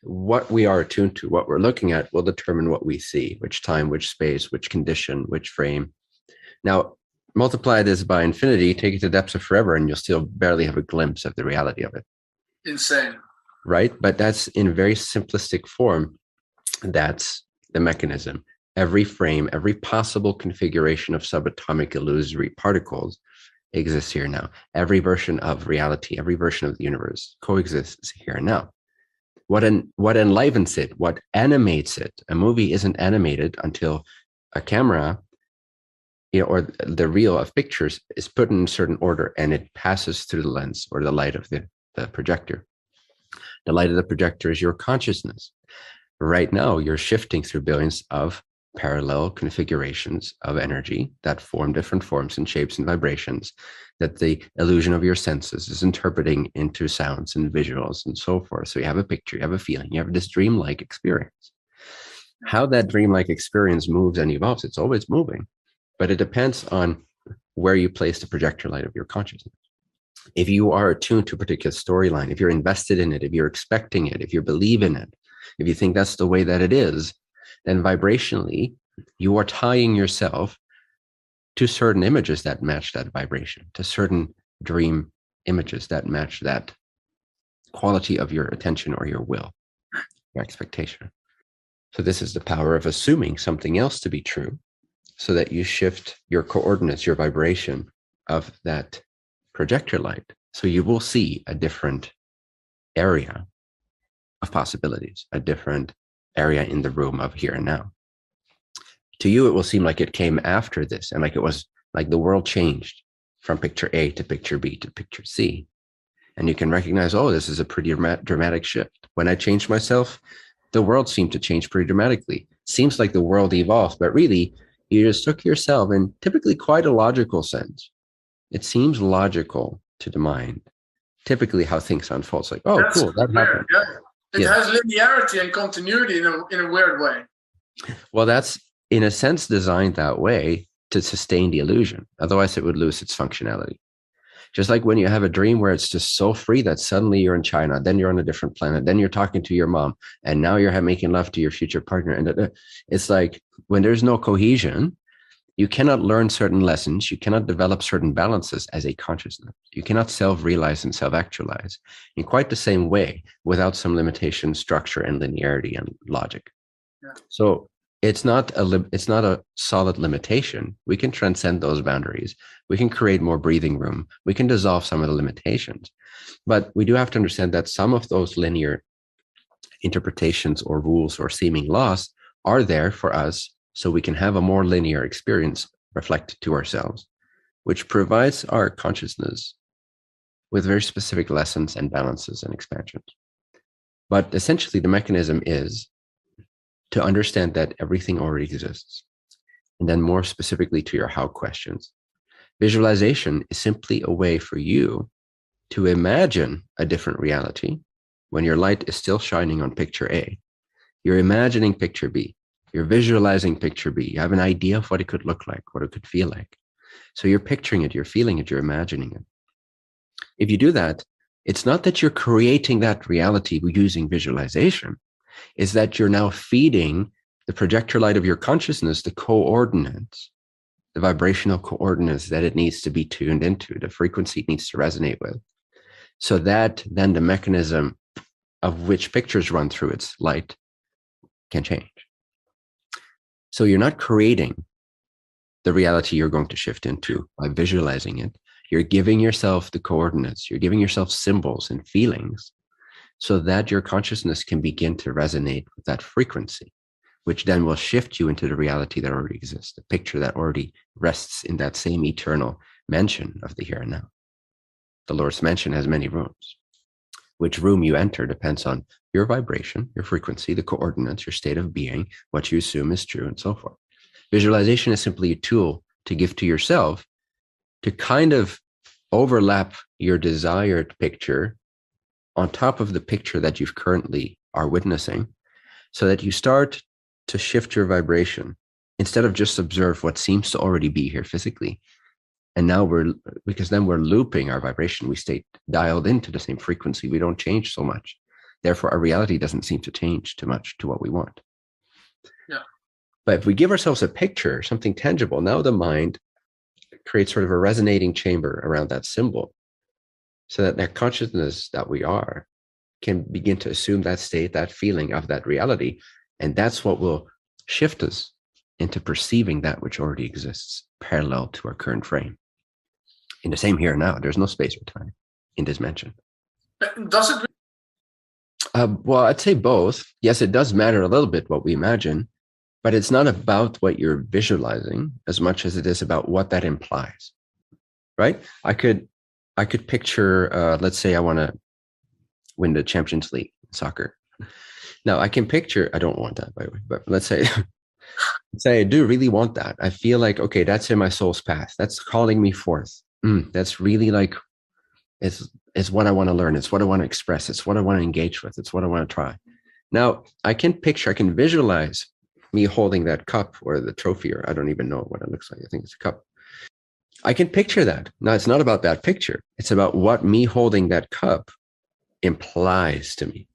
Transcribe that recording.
what we are attuned to, what we're looking at, will determine what we see, which time, which space, which condition, which frame. Now, multiply this by infinity, take it to depths of forever, and you'll still barely have a glimpse of the reality of it. Insane. Right? But that's in very simplistic form. That's the mechanism. Every frame, every possible configuration of subatomic illusory particles exists here now. Every version of reality, every version of the universe coexists here and now. What enlivens it, what animates it? A movie isn't animated until a camera, or the reel of pictures is put in a certain order and it passes through the lens or the light of the projector. The light of the projector is your consciousness. Right now, you're shifting through billions of parallel configurations of energy that form different forms and shapes and vibrations that the illusion of your senses is interpreting into sounds and visuals and so forth. So you have a picture, you have a feeling, you have this dreamlike experience. How that dreamlike experience moves and evolves, it's always moving, but it depends on where you place the projector light of your consciousness. If you are attuned to a particular storyline, if you're invested in it, if you're expecting it, if you believe in it, if you think that's the way that it is, then vibrationally, you are tying yourself to certain images that match that vibration, to certain dream images that match that quality of your attention or your will, your expectation. So this is the power of assuming something else to be true so that you shift your coordinates, your vibration of that projector light. So you will see a different area of possibilities, a different area in the room of here and now. To you, it will seem like it came after this and like it was like the world changed from picture A to picture B to picture C. And you can recognize, oh, this is a pretty dramatic shift. When I changed myself, the world seemed to change pretty dramatically. Seems like the world evolved, but really, you just took yourself in typically quite a logical sense. It seems logical to the mind, typically how things unfold. It's like, oh, that's cool, that happened. Yeah. It has linearity and continuity in a weird way. Well, that's in a sense designed that way to sustain the illusion. Otherwise, it would lose its functionality. Just like when you have a dream where it's just so free that suddenly you're in China, then you're on a different planet, then you're talking to your mom, and now you're making love to your future partner. And it's like when there's no cohesion, you cannot learn certain lessons. You cannot develop certain balances as a consciousness. You cannot self-realize and self-actualize in quite the same way without some limitation, structure, and linearity and logic. Yeah. So it's not a solid limitation. We can transcend those boundaries. We can create more breathing room. We can dissolve some of the limitations. But we do have to understand that some of those linear interpretations or rules or seeming laws are there for us so we can have a more linear experience reflected to ourselves, which provides our consciousness with very specific lessons and balances and expansions. But essentially, the mechanism is to understand that everything already exists. And then more specifically to your how questions. Visualization is simply a way for you to imagine a different reality when your light is still shining on picture A. You're imagining picture B. You're visualizing picture B. You have an idea of what it could look like, what it could feel like. So you're picturing it, you're feeling it, you're imagining it. If you do that, it's not that you're creating that reality using visualization. Is that you're now feeding the projector light of your consciousness the coordinates, the vibrational coordinates that it needs to be tuned into, the frequency it needs to resonate with, so that then the mechanism of which pictures run through its light can change. So you're not creating the reality you're going to shift into by visualizing it. You're giving yourself the coordinates. You're giving yourself symbols and feelings so that your consciousness can begin to resonate with that frequency, which then will shift you into the reality that already exists, the picture that already rests in that same eternal mansion of the here and now. The Lord's mansion has many rooms. Which room you enter depends on your vibration, your frequency, the coordinates, your state of being, what you assume is true, and so forth. Visualization is simply a tool to give to yourself to kind of overlap your desired picture on top of the picture that you currently are witnessing, so that you start to shift your vibration instead of just observe what seems to already be here physically. And now because then we're looping our vibration. We stay dialed into the same frequency. We don't change so much. Therefore, our reality doesn't seem to change too much to what we want. Yeah. But if we give ourselves a picture, something tangible, now the mind creates sort of a resonating chamber around that symbol, so that that consciousness that we are can begin to assume that state, that feeling of that reality. And that's what will shift us into perceiving that which already exists parallel to our current frame. In the same here and now, there's no space or time in this dimension. Does it? Well, I'd say both. Yes, it does matter a little bit what we imagine, but it's not about what you're visualizing as much as it is about what that implies, right? I could picture, let's say I want to win the Champions League in soccer. Now I can picture, I don't want that, by the way, but let's say, I do really want that. I feel like, okay, that's in my soul's path. That's calling me forth. That's really like, it's what I want to learn. It's what I want to express. It's what I want to engage with. It's what I want to try. Now I can visualize me holding that cup or the trophy, or I don't even know what it looks like. I think it's a cup. I can picture that. Now it's not about that picture. It's about what me holding that cup implies to me.